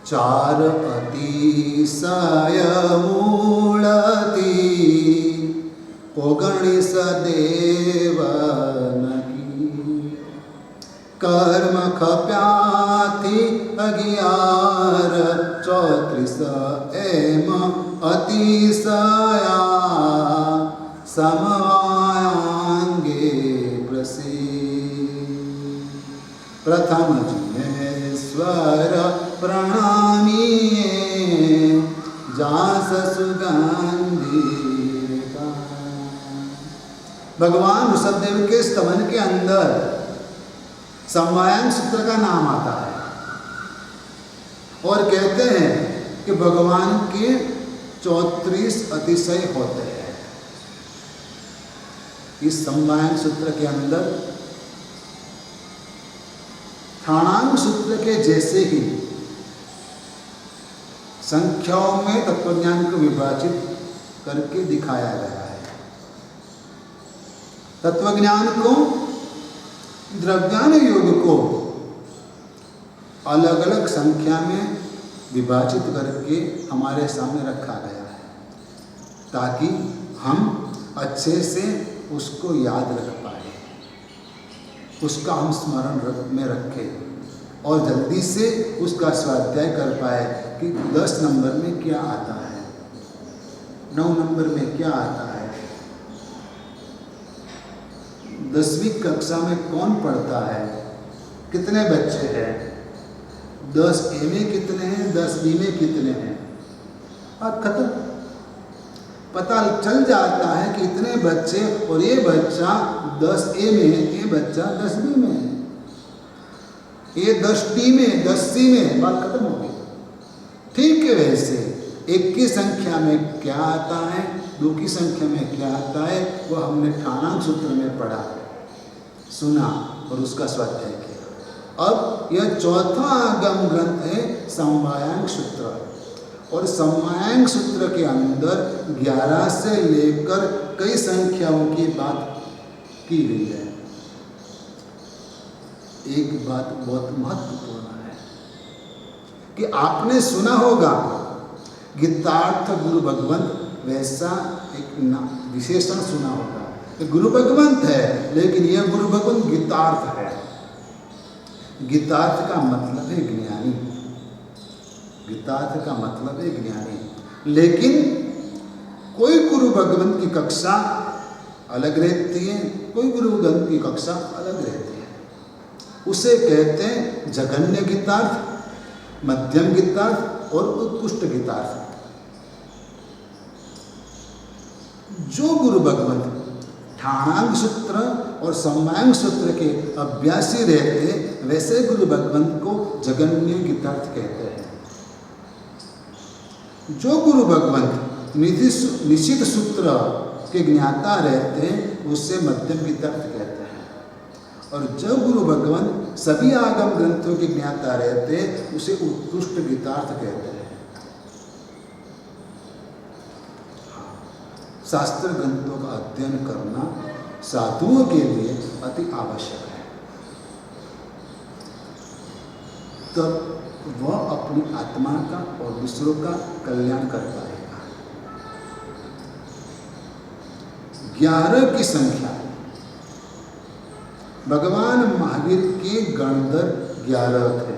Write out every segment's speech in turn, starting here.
चार अतिशय मूलती ओगणिस देवन की कर्म खप्याथी 11 34 एम अतिशया समवायांगे प्रसिद्ध प्रथम जिनेश्वर प्रणामीये जास सुगंधी। भगवान ऋषभदेव के स्तवन के अंदर समवायांग सूत्र का नाम आता है और कहते हैं कि भगवान के 34 अतिशय होते हैं। इस समवायांग सूत्र के अंदर ठाणांग सूत्र के जैसे ही संख्याओं में तत्वज्ञान को विभाजित करके दिखाया गया है। तत्वज्ञान को, द्रव्यान योग को अलग अलग संख्या में विभाजित करके हमारे सामने रखा गया है ताकि हम अच्छे से उसको याद रख पाए, उसका हम स्मरण में रखें और जल्दी से उसका स्वाध्याय कर पाए कि 10 नंबर में क्या आता है, 9 नंबर में क्या आता है, 10वीं कक्षा में कौन पढ़ता है, कितने बच्चे हैं, 10 ए में कितने हैं, 10 बी में कितने हैं, और खत्म। पता चल जाता है कि इतने बच्चे और ये बच्चा 10 ए में है, ये बच्चा 10 बी में है, ये 10 डी में, 10 सी में, बात खत्म हो गई। ठीक है, वैसे 1 की संख्या में क्या आता है, 2 की संख्या में क्या आता है, वो हमने ठाणांग सूत्र में पढ़ा, सुना और उसका स्वाध्याय किया। अब यह चौथा आगम ग्रंथ है समवायांग सूत्र, और समवायांग सूत्र के अंदर 11 से लेकर कई संख्याओं की बात की गई है। एक बात बहुत महत्वपूर्ण है कि आपने सुना होगा गीतार्थ गुरु भगवंत, वैसा एक विशेषण सुना होगा कि गुरु भगवंत है, लेकिन यह गुरु भगवंत गीतार्थ है। गीतार्थ का मतलब है ज्ञानी, गीतार्थ का मतलब है ज्ञानी। लेकिन कोई गुरु भगवंत की कक्षा अलग रहती है, कोई गुरु भगवंत की कक्षा अलग रहती है। उसे कहते हैं जघन्य गीतार्थ, मध्यम गीतार्थ और उत्कृष्ट गीतार्थ। जो गुरु भगवंत ठाणांग सूत्र और समवायांग सूत्र के अभ्यासी रहते, वैसे गुरु भगवंत को जघन्य गीतार्थ कहते हैं। जो गुरु भगवंत निश्चित सूत्र के ज्ञाता रहते हैं, उससे मध्यम गीतार्थ कहते हैं, और जो गुरु भगवंत सभी आगम ग्रंथों के ज्ञाता रहते हैं, उसे उत्कृष्ट गीतार्थ कहते हैं। शास्त्र ग्रंथों का अध्ययन करना साधुओं के लिए अति आवश्यक है, तब वह अपनी आत्मा का और दूसरों का कल्याण कर पाएगा। 11 की संख्या भगवान महावीर के गणधर 11 थे,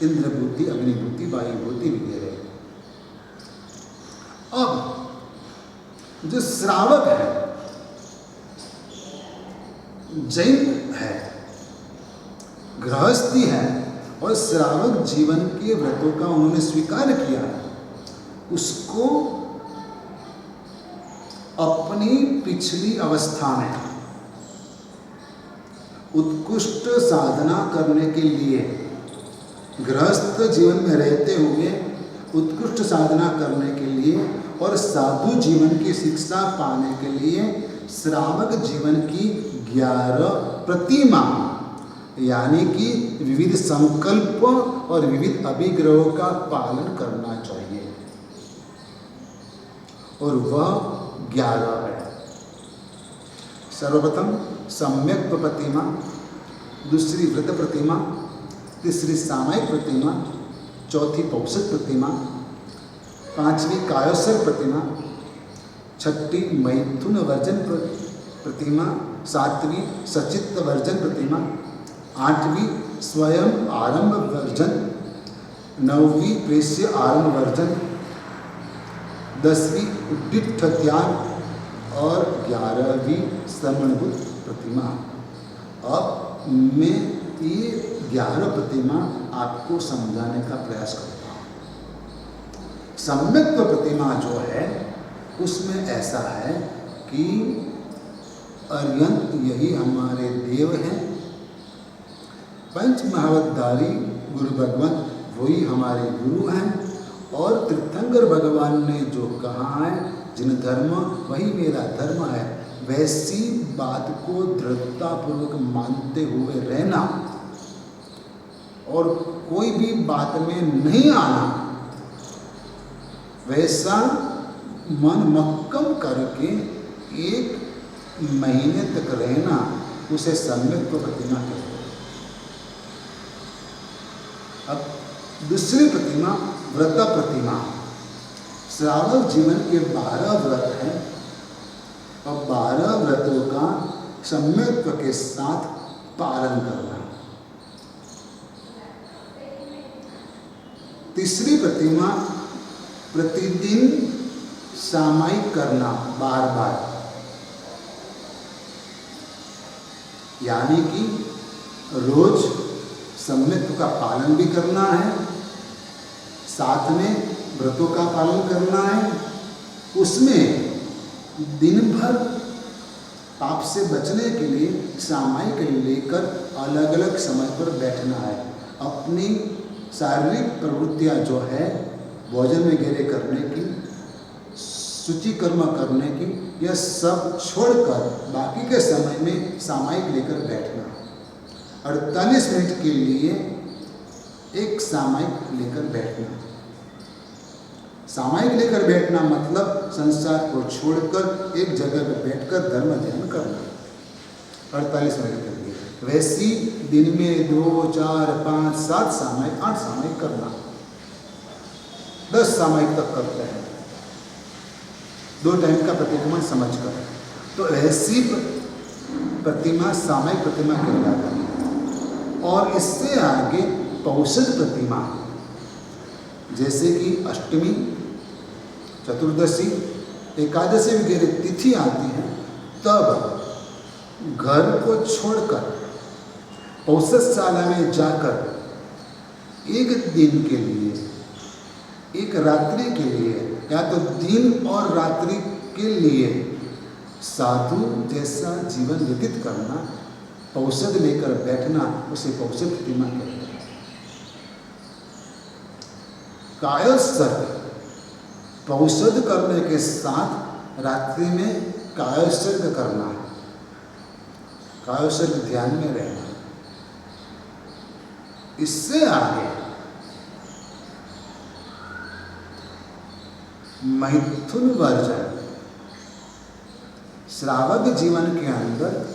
इंद्रभूति, अग्निभूति, वायुभूति वगैरह। अब जो श्रावक है, जैन है, गृहस्थी है और श्रावक जीवन के व्रतों का उन्होंने स्वीकार किया है, उसको अपनी पिछली अवस्था में उत्कृष्ट साधना करने के लिए, गृहस्थ जीवन में रहते हुए उत्कृष्ट साधना करने के लिए और साधु जीवन की शिक्षा पाने के लिए श्रावक जीवन की 11 प्रतिमा यानी कि विविध संकल्प और विविध अभिग्रहों का पालन करना चाहिए, और वह 11 है। सर्वप्रथम सम्यक प्रतिमा, दूसरी व्रत प्रतिमा, तीसरी सामयिक प्रतिमा, चौथी पौषध प्रतिमा, पांचवी कायोत्सर्ग प्रतिमा, छठी मैथुन वर्जन प्रतिमा, सातवीं सचित्त वर्जन प्रतिमा, आठवीं स्वयं आरंभ वर्जन, नौवीं प्रेष्य आरंभ वर्जन, 10वीं उद्दिष्ट त्याग और 11वीं समर्पण प्रतिमा। अब मैं ये 11 प्रतिमा आपको समझाने का प्रयास करता हूँ। सम्यक्त्व प्रतिमा जो है उसमें ऐसा है कि अर्यंत यही हमारे देव हैं, पंच महावतधारी गुरु भगवान वही हमारे गुरु हैं, और तीर्थंकर भगवान ने जो कहा है जिन धर्म वही मेरा धर्म है, वैसी बात को दृढ़तापूर्वक मानते हुए रहना और कोई भी बात में नहीं आना, वैसा मन मक्कम करके 1 महीने तक रहना, उसे सम्यक्त्व प्रतिमा कहते हैं। अब दूसरी प्रतिमा व्रत प्रतिमा। श्रावक जीवन के 12 व्रत हैं और 12 व्रतों का सम्यक्त्व के साथ पालन करना। तीसरी प्रतिमा प्रतिदिन सामायिक करना, बार बार, यानी कि रोज सम्यक्त्व का पालन भी करना है, साथ में व्रतों का पालन करना है, उसमें दिन भर पाप से बचने के लिए सामायिक लेकर अलग अलग समय पर बैठना है। अपनी शारीरिक प्रवृत्तियाँ जो है भोजन वगैरह करने की, शुचि कर्म करने की, यह सब छोड़कर बाकी के समय में सामायिक लेकर बैठना। 48 मिनट के लिए एक सामायिक लेकर बैठना। सामायिक लेकर बैठना मतलब संसार को छोड़कर एक जगह पर बैठकर धर्म ध्यान करना 48 मिनट के लिए। वैसी दिन में 2, 4, 5, 7 सामायिक, 8 सामायिक करना, 10 सामायिक तक करते हैं 2 टाइम का प्रतिक्रमण समझकर। तो ऐसी प्रतिमा सामायिक प्रतिमा कहलाता है। और इससे आगे पौषध प्रतिमा, जैसे कि अष्टमी, चतुर्दशी, एकादशी वगैरह तिथि आती है, तब घर को छोड़कर पौषधशाला में जाकर एक दिन के लिए, एक रात्रि के लिए, या तो दिन और रात्रि के लिए साधु जैसा जीवन व्यतीत करना, पौषध लेकर बैठना, उसे पौषध प्रतिमा कहते हैं। कायोत्सर्ग, पौषध करने के साथ रात्रि में कायोत्सर्ग करना है, कायोत्सर्ग ध्यान में रहना। इससे आगे मैथुन वर्जन। श्रावक जीवन के अंदर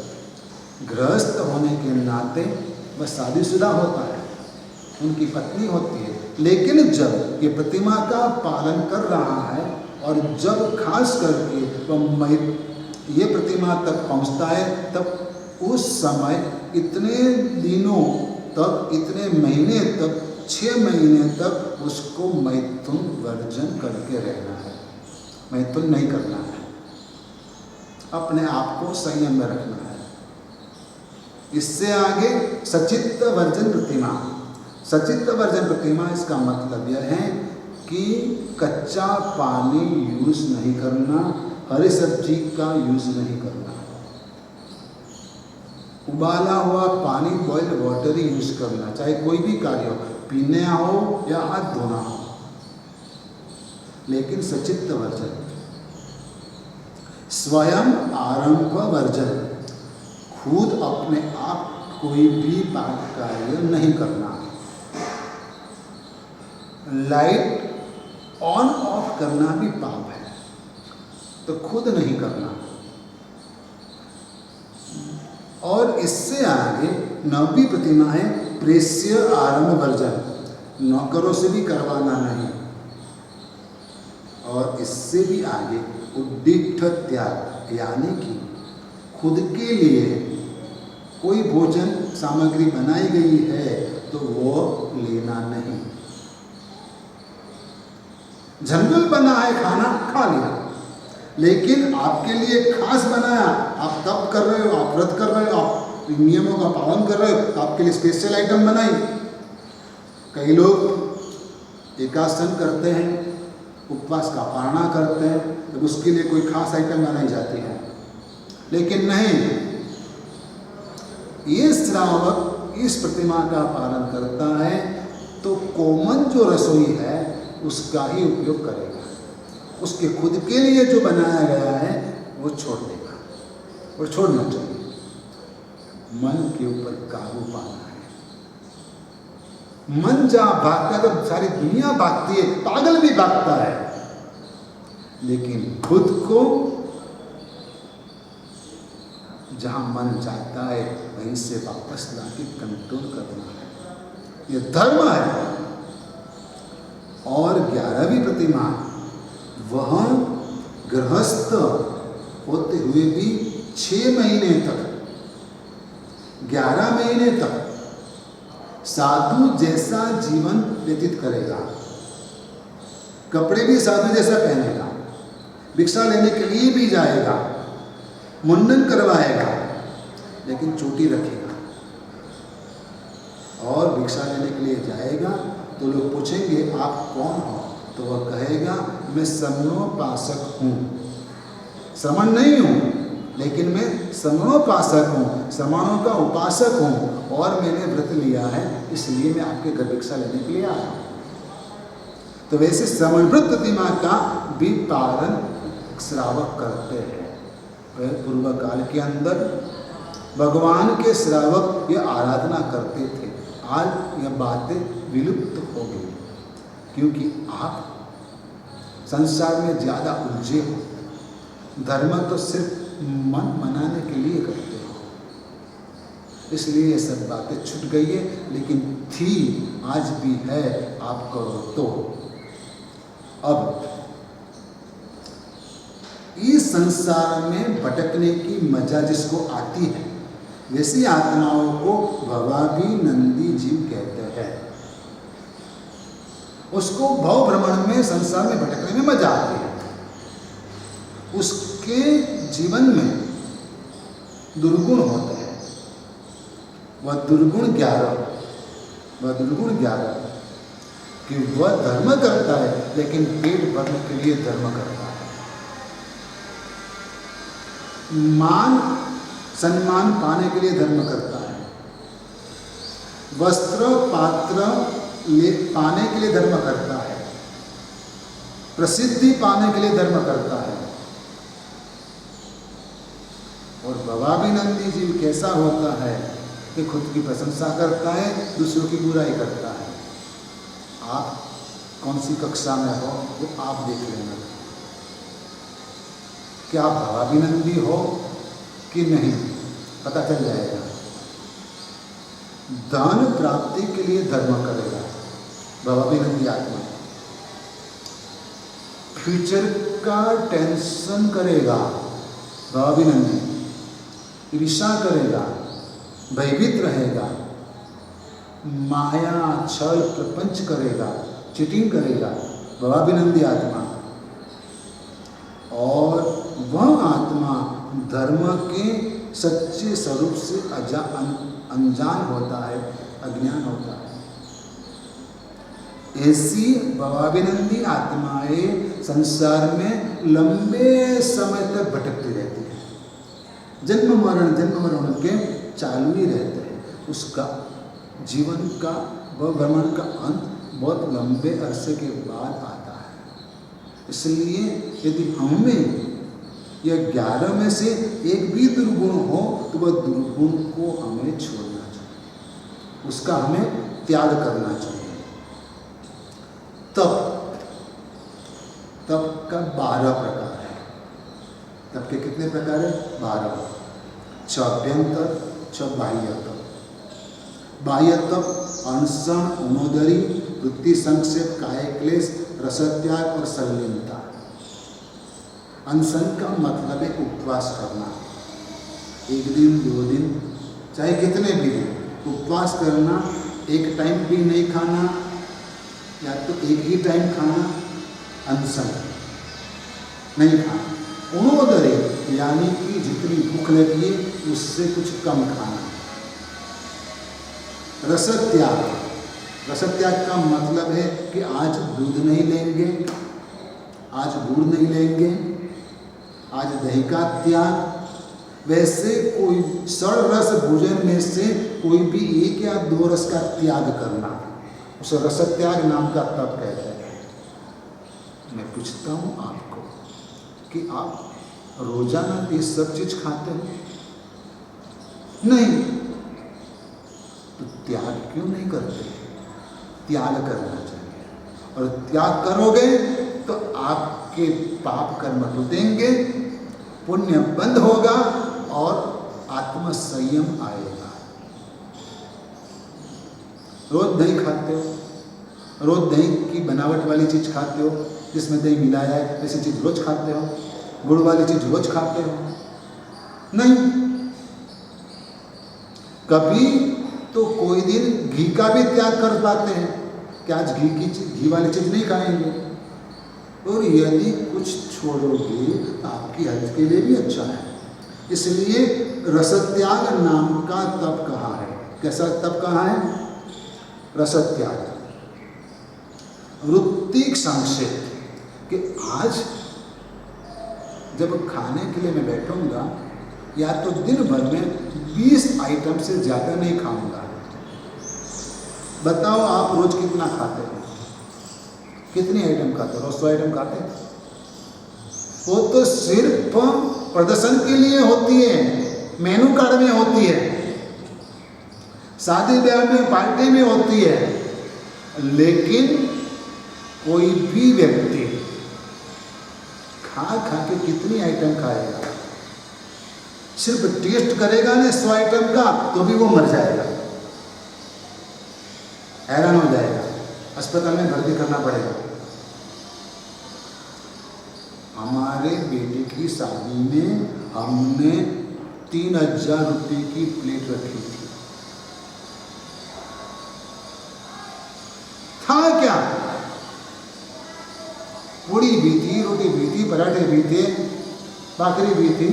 गृहस्थ होने के नाते वह शादीशुदा होता है, उनकी पत्नी होती है, लेकिन जब ये प्रतिमा का पालन कर रहा है और जब खास करके वह ये प्रतिमा तक पहुंचता है, तब उस समय इतने दिनों तक, इतने महीने तक, 6 महीने तक उसको मैथुन वर्जन करके रहना है, मैथुन नहीं करना है, अपने आप को संयम में रखना है। इससे आगे सचित्त वर्जन प्रतिमा। सचित्त वर्जन प्रतिमा, इसका मतलब यह है कि कच्चा पानी यूज नहीं करना, हरी सब्जी का यूज नहीं करना, उबाला हुआ पानी, बॉइल्ड वाटर ही यूज करना, चाहे कोई भी कार्य हो, पीने हो या हाथ धोना हो। लेकिन सचित्त वर्जन, स्वयं आरंभ वर्जन, खुद अपने आप कोई भी पाप कार्य नहीं करना। लाइट ऑन ऑफ करना भी पाप है, तो खुद नहीं करना। और इससे आगे 9वीं प्रतिमा है प्रेष्य आरंभ वर्जन। नौकरों से भी करवाना नहीं, और इससे भी आगे उद्दिष्ट त्याग, यानी कि खुद के लिए कोई भोजन सामग्री बनाई गई है तो वो लेना नहीं। जनरल बना है खाना, खा लिया, लेकिन आपके लिए खास बनाया, आप तप कर रहे हो, आप व्रत कर रहे हो, आप नियमों का पालन कर रहे हो, आपके लिए स्पेशल आइटम बनाई। कई लोग एकासन करते हैं, उपवास का पारणा करते हैं, तो उसके लिए कोई खास आइटम बनाई जाती है, लेकिन नहीं, ये श्रावक इस प्रतिमा का पालन करता है तो कॉमन जो रसोई है उसका ही उपयोग करेगा। उसके खुद के लिए जो बनाया गया है वो छोड़ देगा, और छोड़ना चाहिए। मन के ऊपर काबू पाना है। मन जहां भागता है तो सारी दुनिया भागती है, पागल भी भागता है, लेकिन खुद को जहां मन जाता है वहीं से वापस लाके कंट्रोल करना है, ये धर्म है। और 11वीं प्रतिमा, वह गृहस्थ होते हुए भी 6 महीने तक, 11 महीने तक साधु जैसा जीवन व्यतीत करेगा। कपड़े भी साधु जैसा पहनेगा, भिक्षा लेने के लिए भी जाएगा, मुंडन करवाएगा, लेकिन चोटी रखेगा। और भिक्षा लेने के लिए जाएगा तो लोग पूछेंगे आप कौन हो, तो वह कहेगा मैं समनोपासक हूँ। श्रमण नहीं हूँ, लेकिन मैं समनोपासक हूँ, श्रमणों का उपासक हूँ, और मैंने व्रत लिया है, इसलिए मैं आपके घर भिक्षा लेने के लिए आया हूँ। तो वैसे श्रमण व्रत प्रतिमा का भी पालन श्रावक करते हैं। पूर्व काल के अंदर भगवान के श्रावक ये आराधना करते थे। आज यह बातें विलुप्त हो गई, क्योंकि आप संसार में ज़्यादा उलझे हो। धर्म तो सिर्फ मन मनाने के लिए करते हो, इसलिए ये सब बातें छूट गई है, लेकिन थी, आज भी है, आप करो तो। अब इस संसार में भटकने की मजा जिसको आती है, वैसी आत्माओं को भवाभी नंदी जीव कहते हैं। उसको भव भ्रमण में, संसार में भटकने में मजा आती है। उसके जीवन में दुर्गुण होते हैं, वह दुर्गुण 11 कि वह धर्म करता है, लेकिन पेट भरने के लिए धर्म करता है। मान सम्मान पाने के लिए धर्म करता है, वस्त्र पात्र पाने के लिए धर्म करता है, प्रसिद्धि पाने के लिए धर्म करता है। और भवाभिनंदी जीव कैसा होता है कि खुद की प्रशंसा करता है, दूसरों की बुराई करता है। आप कौन सी कक्षा में हो वो आप देख लेना, क्या आप भवाभिनंदी हो कि नहीं, पता चल जाएगा। धन प्राप्ति के लिए धर्म करेगा भवाभिनंदी आत्मा, फ्यूचर का टेंशन करेगा भवाभिनंदी, ईर्ष्या करेगा, भयभीत रहेगा, माया छल प्रपंच करेगा, चीटिंग करेगा भवाभिनंदी आत्मा। और वह आत्मा धर्म के सच्चे स्वरूप से अनजान होता है, अज्ञान होता है। ऐसी भवाभिनंदी आत्माएं संसार में लंबे समय तक भटकती रहती है, जन्म मरण के चालू ही रहते हैं। उसका जीवन का वह भ्रमण का अंत बहुत लंबे अरसे के बाद आता है। इसलिए यदि हमें यह 11 में से एक भी दुर्गुण हो तो वह दुर्गुण को हमें छोड़ना चाहिए, उसका हमें त्याग करना चाहिए। तप का 12 प्रकार है। तप के कितने प्रकार है? 12। 6 अभ्यंतर, 6 बाह्य तप। बाह्य तप, अनशन, उनोदरी, वृत्ति संक्षेप, काय क्लेश, रसत्याग और संलीनता। अनशन का मतलब है उपवास करना, 1 दिन 2 दिन चाहे कितने भी दिन उपवास करना, एक टाइम भी नहीं खाना या तो एक ही टाइम खाना, अनशन नहीं खाना। उनोदरी यानी कि जितनी भूख लगी है उससे कुछ कम खाना। रसत्याग, रसत्याग का मतलब है कि आज दूध नहीं लेंगे, आज गुड़ नहीं लेंगे, आज दही का त्याग। वैसे कोई षड रस भोजन में से कोई भी 1 या 2 रस का त्याग करना, उसे रसत्याग नाम का तप कहते हैं। मैं पूछता हूँ आपको कि आप रोजाना ये सब चीज खाते हो? नहीं, तो त्याग क्यों नहीं करते? त्याग करना चाहिए, और त्याग करोगे तो आपके पाप कर्म टूटेंगे, पुण्य बंद होगा और आत्म संयम आएगा। रोज दही खाते हो, रोज दही की बनावट वाली चीज खाते हो जिसमें दही मिलाया है, ऐसी चीज रोज खाते हो, गुड़ वाली चीज रोज खाते हो? नहीं। कभी तो कोई दिन घी का भी त्याग कर पाते हैं कि आज घी वाली चीज नहीं खाएंगे। और यदि कुछ छोड़ोगे तो आपकी हेल्थ के लिए भी अच्छा है। इसलिए रसत्याग नाम का तप कहा है। कैसा तप कहा है? रसत्याग। वृत्ति संक्षेप कि आज जब खाने के लिए मैं बैठूंगा या तो दिन भर में 20 आइटम से ज़्यादा नहीं खाऊंगा। बताओ आप रोज कितना खाते हो? कितनी आइटम खाते हो? रोज 100 आइटम खाते हो? वो तो सिर्फ प्रदर्शन के लिए होती है, मेनू कार्ड में होती है, शादी ब्याह में पार्टी में होती है। लेकिन कोई भी व्यक्ति खा के कितनी आइटम खाएगा? सिर्फ टेस्ट करेगा ना 100 आइटम का तो भी वो मर जाएगा, हैरान हो जाएगा, अस्पताल में भर्ती करना पड़ेगा। हमारे बेटे की शादी में हमने 3000 रुपये की प्लेट रखी थी। था क्या? पूड़ी भी थी, रोटी भी थी, पराठे भी थे, भाकरी भी थी,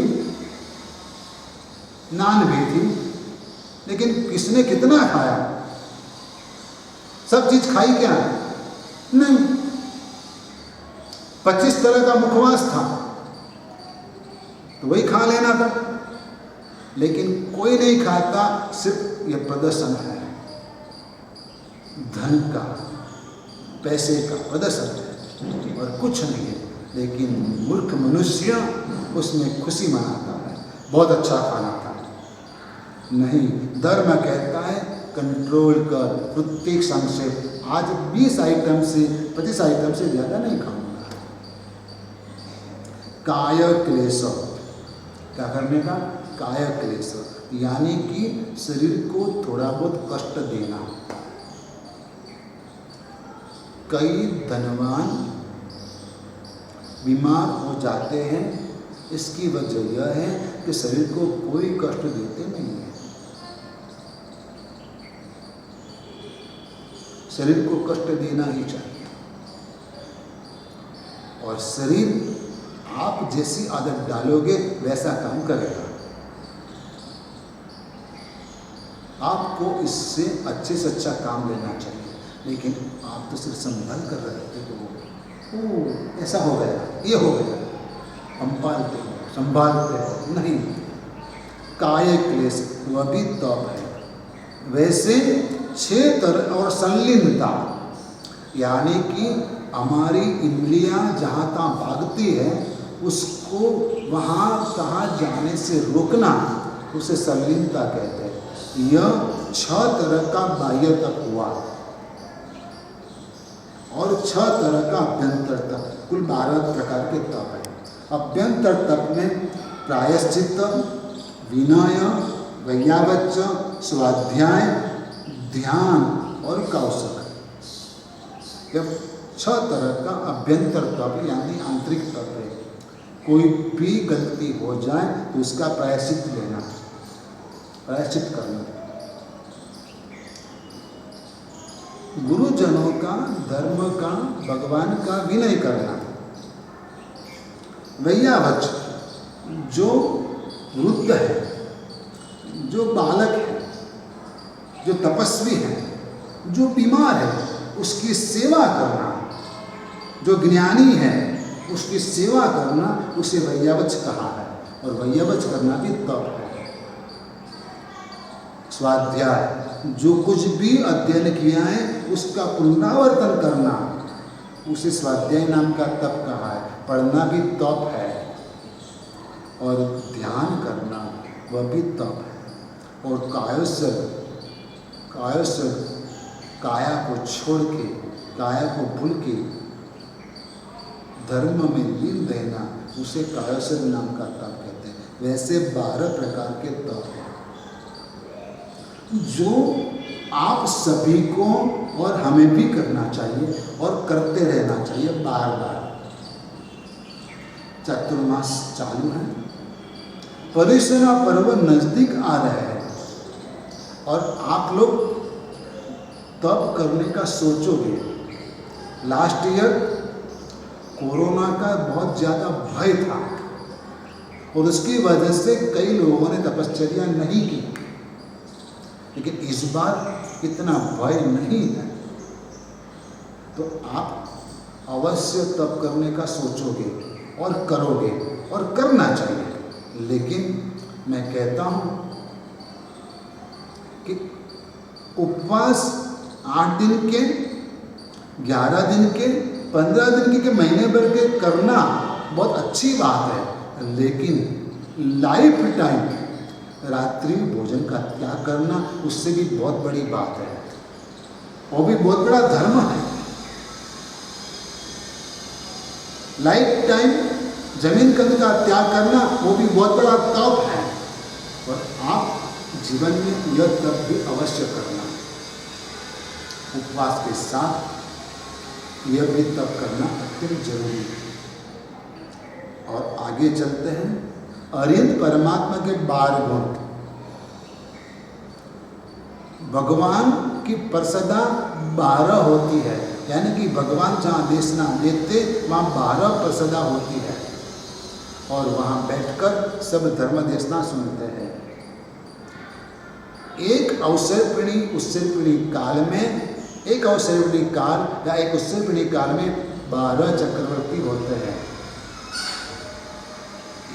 नान भी थी। लेकिन किसने कितना खाया? सब चीज खाई क्या? नहीं। 25 तरह का मुखवास था तो वही खा लेना था। लेकिन कोई नहीं खाता, सिर्फ यह प्रदर्शन है, धन का, पैसे का प्रदर्शन है और कुछ नहीं है। लेकिन मूर्ख मनुष्य उसमें खुशी मनाता है, बहुत अच्छा खाना था। नहीं, धर्म कहता है कंट्रोल कर, प्रत्येक संक्षेप। आज 20 आइटम से 25 आइटम से ज़्यादा नहीं खाऊंगा। काय क्लेश, क्या करने का? काय क्लेश यानी कि शरीर को थोड़ा बहुत कष्ट देना। कई धनवान बीमार हो जाते हैं, इसकी वजह यह है कि शरीर को कोई कष्ट देते नहीं है। शरीर को कष्ट देना ही चाहिए, और शरीर आप जैसी आदत डालोगे वैसा काम करेगा। आपको इससे अच्छे से अच्छा काम लेना चाहिए, लेकिन आप तो सिर्फ संभाल कर रखते हो। ओ ऐसा हो गया, ये हो गया, हम पालते हो, संभालते हो नहीं। काय क्लेश वह भी तप है। वैसे 6 तरह और संलीनता यानी कि हमारी इंद्रियां जहाँ तहाँ भागती है उसको वहाँ तहाँ जाने से रोकना, उसे संलीनता कहते हैं। यह 6 तरह का बाह्य तप हुआ और 6 तरह का अभ्यंतर तप, कुल 12 प्रकार के तप है। अभ्यंतर तप में प्रायश्चित, विनय, वैयावच्च, स्वाध्याय, ध्यान और कौशल। जब 6 तरह का अभ्यंतर तप यानी आंतरिक तप है। कोई भी गलती हो जाए तो उसका प्रायश्चित लेना, प्रायश्चित करना। गुरुजनों का, धर्म का, भगवान का विनय करना। वैयावच जो वृद्ध है, जो बालक है, जो तपस्वी है, जो बीमार है, उसकी सेवा करना। जो ज्ञानी है उसकी सेवा करना, उसे वैयावच कहा है। और वैयावच करना भी तप है। स्वाध्याय जो कुछ भी अध्ययन किया है उसका पुनरावर्तन करना, उसे स्वाध्याय नाम का तप कहा है। पढ़ना भी तप है और ध्यान करना वह भी तप है। और कायोसल काया को छोड़ के, काया को भूल के धर्म में लीन रहना, उसे कायोसल नाम का तप कहते हैं। वैसे 12 प्रकार के तप हैं जो आप सभी को और हमें भी करना चाहिए और करते रहना चाहिए बार बार। चातुर्मास चालू है, परिसरा पर्व नजदीक आ रहे हैं और आप लोग तप करने का सोचोगे। लास्ट ईयर कोरोना का बहुत ज़्यादा भय था और उसकी वजह से कई लोगों ने तपश्चर्या नहीं की, लेकिन इस बार इतना भय नहीं है तो आप अवश्य तप करने का सोचोगे और करोगे और करना चाहिए। लेकिन मैं कहता हूँ कि उपवास 8 दिन के, 11 दिन के, 15 दिन के, महीने भर के करना बहुत अच्छी बात है, लेकिन लाइफ टाइम रात्रि भोजन का त्याग करना उससे भी बहुत बड़ी बात है। वो भी बहुत बड़ा धर्म है। लाइफ टाइम जमीन कंद का त्याग करना वो भी बहुत बड़ा तप है। और आप जीवन में यह तप भी अवश्य करना। उपवास के साथ यह भी तप करना अत्यंत जरूरी है। और आगे चलते हैं। अरिहंत परमात्मा के 12 गुण। भगवान की प्रसदा 12 होती है, यानी कि भगवान जहाँ देशना देते वहाँ 12 प्रसदा होती है और वहाँ बैठकर सब धर्म देशना सुनते हैं। एक अवसरपिणी उत्सर्पिणी काल में, एक अवसरपिणी काल या एक उत्सर्पिणी काल में 12 चक्रवर्ती होते हैं।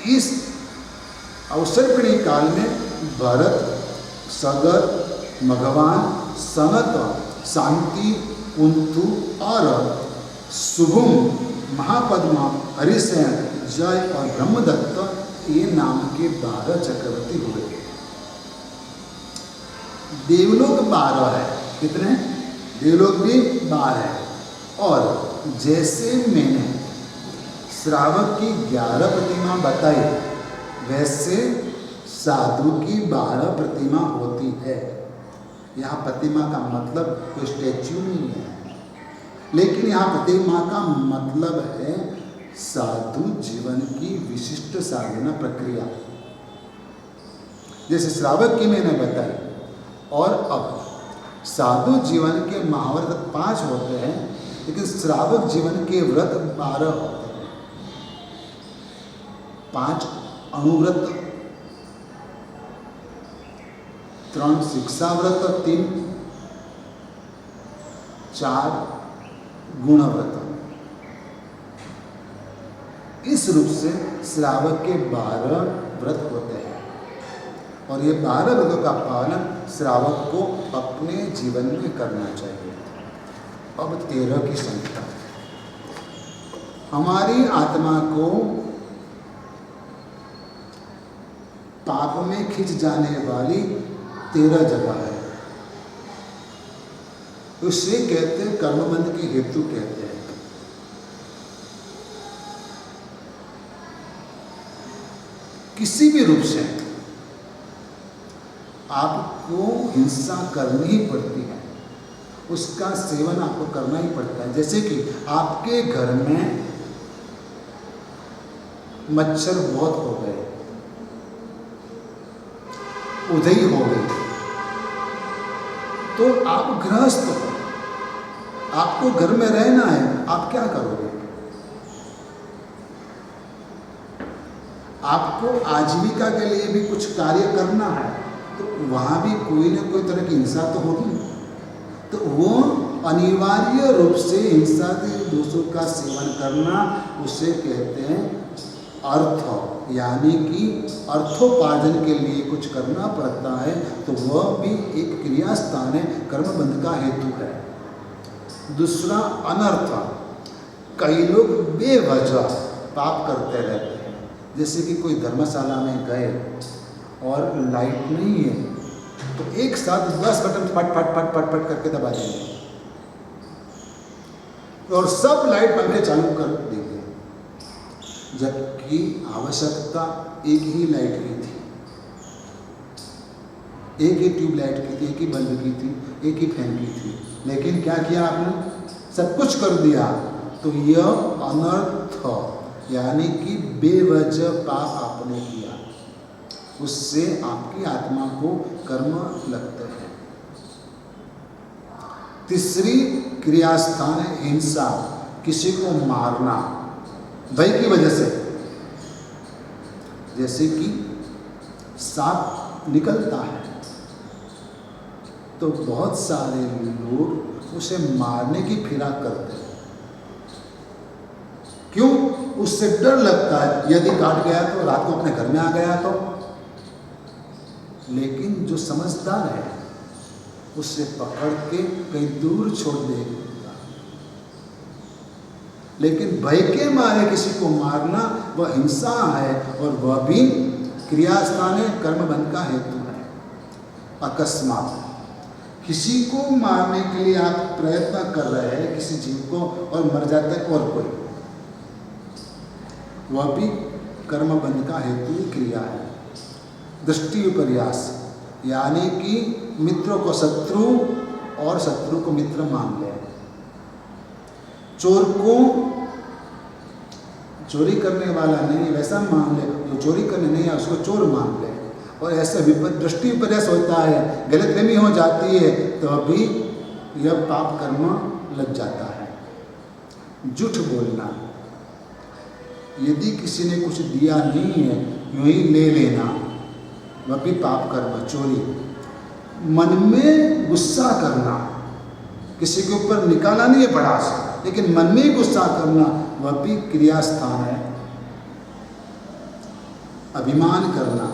इस अवसरपिणी काल में भरत, सगर, मघवान, सनत, शांति, कुंतु और शुभम, महापद्मा, हरिसेन, जय और ब्रह्मदत्त ये नाम के 12 चक्रवर्ती हुए। देवलोक 12 है। कितने? देवलोक भी 12 है। और जैसे मैंने श्रावक की 11 प्रतिमा बताई, वैसे साधु की 12 प्रतिमा होती है। यहाँ प्रतिमा का मतलब कोई स्टैच्यू नहीं है, लेकिन यहाँ प्रतिमा का मतलब है साधु जीवन की विशिष्ट साधना प्रक्रिया। जैसे श्रावक की मैंने बताई, और अब साधु जीवन के महाव्रत 5 होते हैं, लेकिन श्रावक जीवन के व्रत 12 होते हैं। 5 अणुव्रत, 3 शिक्षा व्रत, 3 4 गुणव्रत। इस रूप से श्रावक के 12 व्रत होते हैं और ये 12 व्रतों का पालन श्रावक को अपने जीवन में करना चाहिए। अब 13 की संख्या। हमारी आत्मा को पाप में खिंच जाने वाली 13 जगह है। उसे कहते हैं कर्मबंध के हेतु कहते हैं। किसी भी रूप से आपको हिंसा करनी ही पड़ती है, उसका सेवन आपको करना ही पड़ता है। जैसे कि आपके घर में मच्छर बहुत हो गए, उधई हो गई, तो आप गृहस्थ हो, आपको घर में रहना है, आप क्या करोगे? आपको आजीविका के लिए भी कुछ कार्य करना है, तो वहाँ भी कोई ना कोई तरह की हिंसा तो होगी। तो वो अनिवार्य रूप से हिंसा के दोषों का सेवन करना, उसे कहते हैं अर्थ, यानी कि अर्थोपार्जन के लिए कुछ करना पड़ता है, तो वह भी एक क्रिया स्थान है, कर्मबंध का हेतु है। दूसरा अनर्थ, कई लोग बेवजह पाप करते रहते हैं। जैसे कि कोई धर्मशाला में गए और लाइट नहीं है, तो एक साथ 10 बटन फट फट फट फट फट करके दबा देंगे और सब लाइट पंखे चालू कर देंगे, जबकि आवश्यकता एक ही लाइट की थी, एक ही ट्यूबलाइट की थी, एक ही बल्ब की थी, एक ही फैन की थी। लेकिन क्या किया आपने? सब कुछ कर दिया। तो यह अनर्थ, यानी कि बेवजह पाप आपने किया, उससे आपकी आत्मा को कर्म लगते हैं। तीसरी क्रियास्थान है हिंसा, किसी को मारना भय की वजह से। जैसे कि सांप निकलता है तो बहुत सारे लोग उसे मारने की फिराक करते हैं। क्यों? उससे डर लगता है, यदि काट गया तो, रात को अपने घर में आ गया तो। लेकिन जो समझदार है उसे पकड़ के कहीं दूर छोड़ देगा। लेकिन भय के मारे किसी को मारना वह हिंसा है, और वह भी क्रियास्थान है, कर्मबंध का हेतु है। अकस्मात किसी को मारने के लिए आप प्रयत्न कर रहे हैं, किसी जीव को, और मर जाता है और कोई, वह भी कर्मबंध का हेतु क्रिया है। दृष्टि विपर्यास, यानी कि मित्रों को शत्रु और शत्रु को मित्र मान ले। चोर को चोरी करने वाला नहीं वैसा मान ले, जो चोरी करने नहीं है उसको चोर मान ले। और ऐसा दृष्टि विपर्यास होता है, गलतफहमी हो जाती है, तो अभी यह पाप कर्म लग जाता है। झूठ बोलना, यदि किसी ने कुछ दिया नहीं है यूं ही ले लेना, वह भी पाप कर्म। चोरी, मन में गुस्सा करना, किसी के ऊपर निकाला नहीं है भड़ास, लेकिन मन में ही गुस्सा करना, वह भी क्रियास्थान है। अभिमान करना,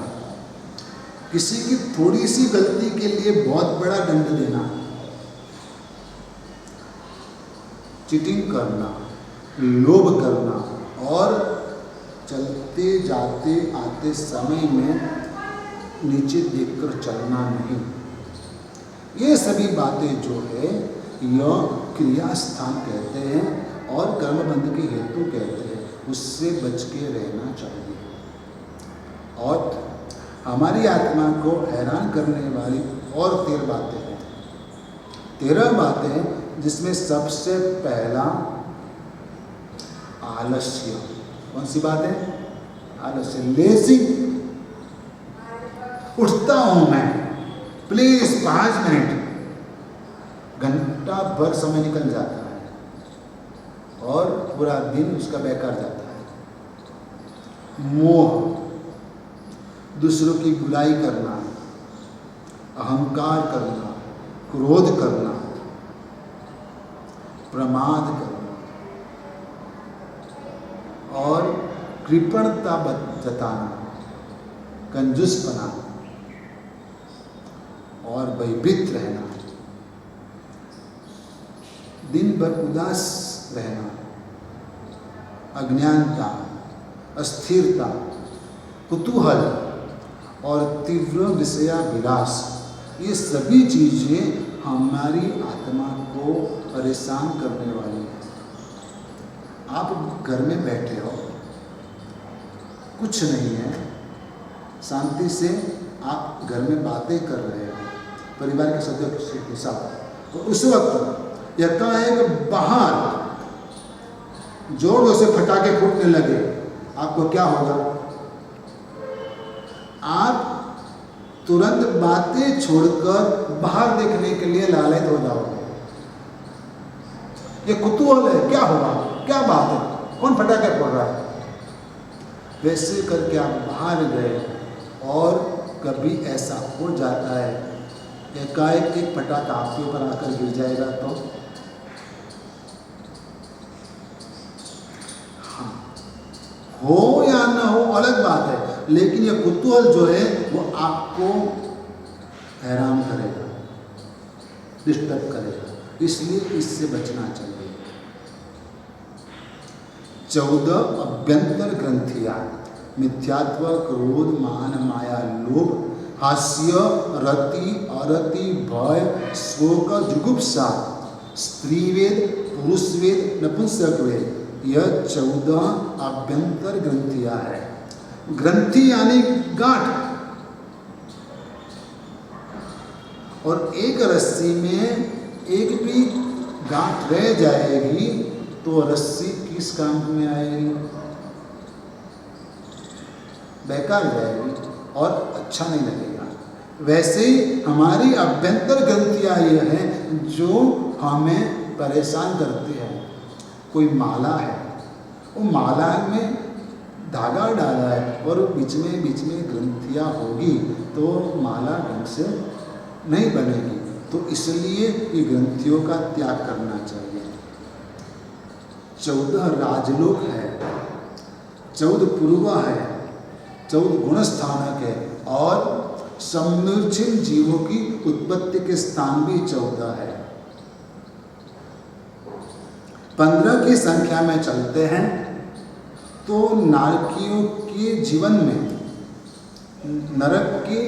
किसी की थोड़ी सी गलती के लिए बहुत बड़ा दंड देना। चीटिंग करना, लोभ करना, और चलते जाते आते समय में नीचे देखकर चलना नहीं। ये सभी बातें जो है यह क्रिया स्थान कहते हैं और कर्मबंध के हेतु कहते हैं, उससे बच के रहना चाहिए। और हमारी आत्मा को हैरान करने वाली और 13 बातें हैं। 13 बातें, जिसमें सबसे पहला आलस्य। कौन सी बात है? आलस्य, लेजी। उठता हूं मैं, प्लीज 5 मिनट, घंटा भर समय निकल जाता है और पूरा दिन उसका बेकार जाता है। मोह, दूसरों की बुराई करना, अहंकार करना, क्रोध करना, प्रमाद करना और कृपणता जताना, कंजूसपना और भयभीत रहना, दिन भर उदास रहना, अज्ञानता, अस्थिरता, कुतूहल और तीव्र विषयाभिलाष, ये सभी चीज़ें हमारी आत्मा को परेशान करने वाली हैं। आप घर में बैठे हो, कुछ नहीं है, शांति से आप घर में बातें कर रहे हो परिवार के सदस्यों के साथ, तो उस वक्त एकाएक बाहर जोरों से पटाखे फूटने लगे, आपको क्या होगा? आप तुरंत बातें छोड़कर बाहर देखने के लिए लालच हो जाओगे। ये कुतूहल है, क्या होगा, क्या बात है, कौन पटाखे फोड़ रहा है। वैसे करके आप बाहर गए और कभी ऐसा हो जाता है एकाएक एक पटाखा आपके ऊपर आकर गिर जाएगा तो हाँ, हो या ना हो अलग बात है, लेकिन ये कुतूहल जो है वो आपको हैरान करेगा, डिस्टर्ब करेगा, इसलिए इससे बचना चाहिए। 14 अभ्यंतर ग्रंथियां मिथ्यात्व, क्रोध, मान, माया, लोभ, हास्य, रति, अरति, भय, शोक, जुगुप्सा, स्त्रीवेद, पुरुषवेद, नपुंसकवेद, यह 14 अभ्यंतर ग्रंथियां है। ग्रंथि यानी गांठ, और एक रस्सी में एक भी गांठ रह जाएगी तो रस्सी किस काम में आएगी? बेकार जाएगी और अच्छा नहीं लगेगा। वैसे ही हमारी अभ्यंतर ग्रंथियां ये हैं जो हमें परेशान करती है। कोई माला है, वो माला में धागा डाला है और बीच में ग्रंथियां होगी तो माला ढंग से नहीं बनेगी, तो इसलिए ये ग्रंथियों का त्याग करना चाहिए। 14 राजलोक है, 14 पूर्व है, 14 गुणस्थानक है और समूर्छित जीवों की उत्पत्ति के स्थान भी 14 है। 15 की संख्या में चलते हैं तो नारकियों के जीवन में नरक की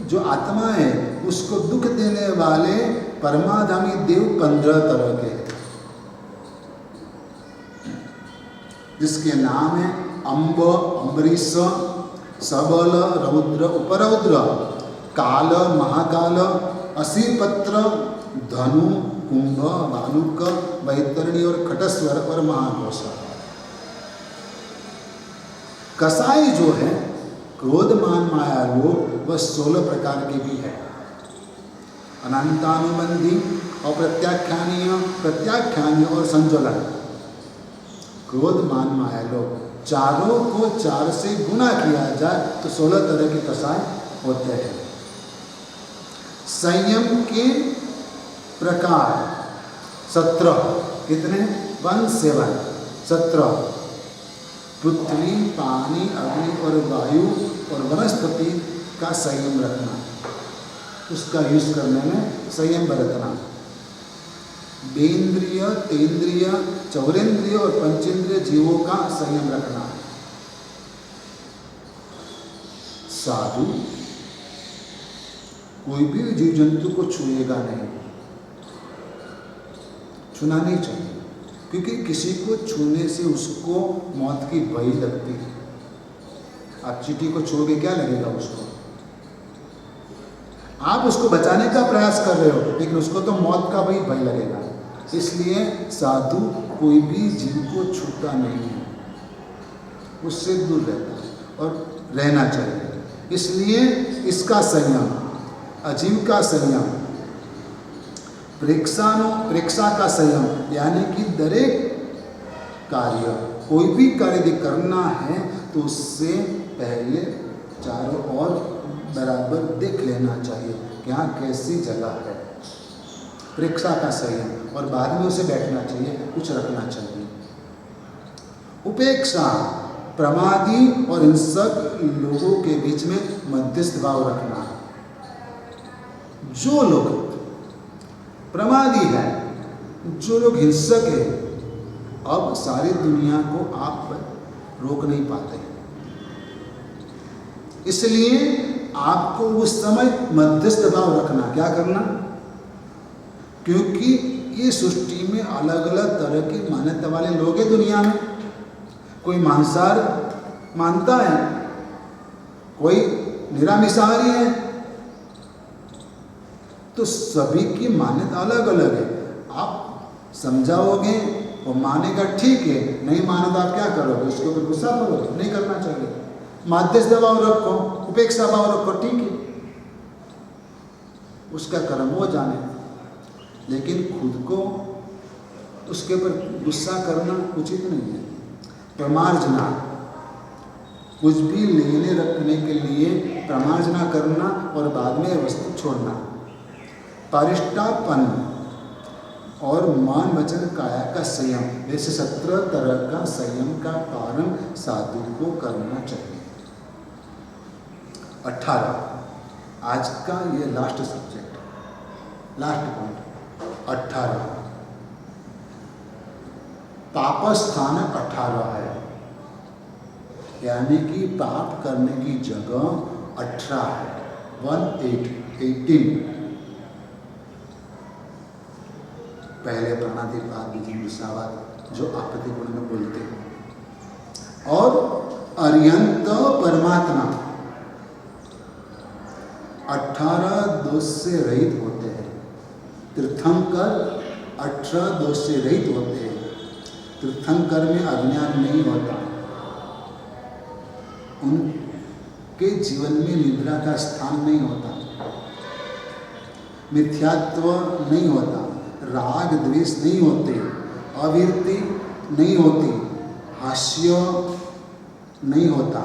जो आत्मा है उसको दुख देने वाले परमाधामी देव 15 तरह के हैं, जिसके नाम है अम्ब, अम्बरीश, सबल, रौद्र, उपरौद्र, काल, महाकाल, असीपत्र, धनु, कुंभ, भालुक, वैतरणी और खटस्वर और महाघोष। कसाई जो है क्रोध, मान, माया, लोभ वह 16 प्रकार के भी है। अनंतानुबंधी और प्रत्याख्यानीय, प्रत्याख्यानीय और संज्वलन। क्रोध, मान, माया, लोभ चारों को 4 से गुना किया जाए तो 16 तरह के कसाय होते हैं। संयम के प्रकार 17, कितने? 17। पृथ्वी, पानी, अग्नि और वायु और वनस्पति का संयम रखना, उसका यूज करने में संयम बरतना। बेंद्रिय, तेंद्रिय, चौरेंद्रिय और पंचेंद्रिय जीवों का संयम रखना। साधु कोई भी जीव जंतु को छुएगा नहीं, छूना नहीं चाहिए, क्योंकि किसी को छूने से उसको मौत की भय लगती है। आप चींटी को छूओगे, क्या लगेगा उसको? आप उसको बचाने का प्रयास कर रहे हो, लेकिन उसको तो मौत का भी भय लगेगा। इसलिए साधु कोई भी जीव को छूता नहीं है, उससे दूर रहता है और रहना चाहिए। इसलिए इसका संयम, अजीव का संयम, प्रेक्षा का संयम, यानी कि दरेक कार्य, कोई भी कार्य यदि करना है तो उससे पहले चारों ओर बराबर देख लेना चाहिए कि हाँ कैसी जगह है। प्रेक्षा का संयम, और बाद में उसे बैठना चाहिए, कुछ रखना चाहिए। उपेक्षा, प्रमादी और हिंसक लोगों के बीच में मध्यस्थ भाव रखना। जो लोग प्रमादी है, जो लोग हिंसक है, अब सारी दुनिया को आप रोक नहीं पाते, इसलिए आपको उस समय मध्यस्थ भाव रखना। क्या करना? क्योंकि ये सृष्टि में अलग अलग तरह की मान्यता वाले लोग हैं दुनिया में। कोई मांसाहार मानता है, कोई निरामिषाहारी है, तो सभी की मान्यता अलग अलग है। आप समझाओगे वो मानेगा, ठीक है, नहीं माने तो आप क्या करोगे? उसके ऊपर गुस्सा करोगे? नहीं करना चाहिए। मध्यस्थ भाव रखो, उपेक्षा भाव रखो, ठीक है, उसका कर्म वो जाने। लेकिन खुद को उसके ऊपर गुस्सा करना उचित नहीं है। प्रमार्जना, कुछ भी लेने रखने के लिए प्रमार्जना करना और बाद में वस्तु छोड़ना। पारिष्टापन और मान वचन काया का संयम, वैसे 17 तरह का संयम का पालन साधु को करना चाहिए। 18, आज का ये लास्ट सब्जेक्ट, लास्ट पॉइंट 18, पाप स्थान 18 है, यानी कि पाप करने की जगह 18 है, 18। पहले प्राणातिपात, विधि विषावाद, जो आपत्ति गुण में बोलते हैं। और अर्यंत परमात्मा 18 दोष से रहित होते हैं। तीर्थंकर 18 दोष से रहित होते हैं। तीर्थंकर में अज्ञान नहीं होता, उनके जीवन में निद्रा का स्थान नहीं होता, मिथ्यात्व नहीं होता, राग द्वेष नहीं होते, अविरति नहीं होती, हास्य नहीं होता,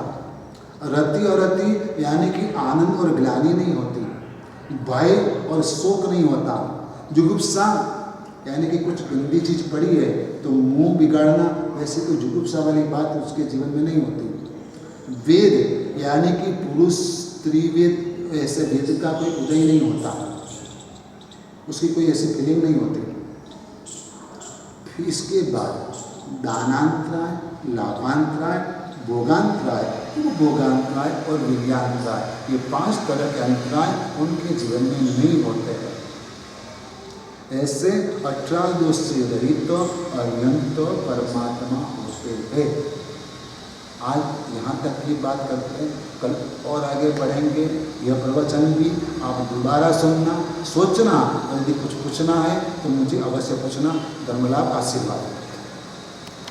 रति और रति यानी कि आनंद और ग्लानि नहीं होती, भय और शोक नहीं होता, जुगुप्सा यानी कि कुछ गंदी चीज पड़ी है तो मुंह बिगाड़ना, वैसे तो जुगुप्सा वाली बात उसके जीवन में नहीं होती। वेद यानी कि पुरुष स्त्री वेद, ऐसे वेद का कोई उदय नहीं होता, उसकी कोई ऐसी फीलिंग नहीं होती। फिर इसके बाद दानांतराय, लाभांतराय, भोगांतराय, भोगांतराय और विज्ञानतराय, ये 5 तरह के अंतराय उनके जीवन में नहीं होते हैं। ऐसे 18 दोष से रहित अनंत परमात्मा होते हैं। आज यहाँ तक की बात करते हैं, कल और आगे बढ़ेंगे। यह प्रवचन भी आप दोबारा सुनना, सोचना, यदि कुछ पूछना है तो मुझे अवश्य पूछना। धर्मलाभ, आशीर्वाद।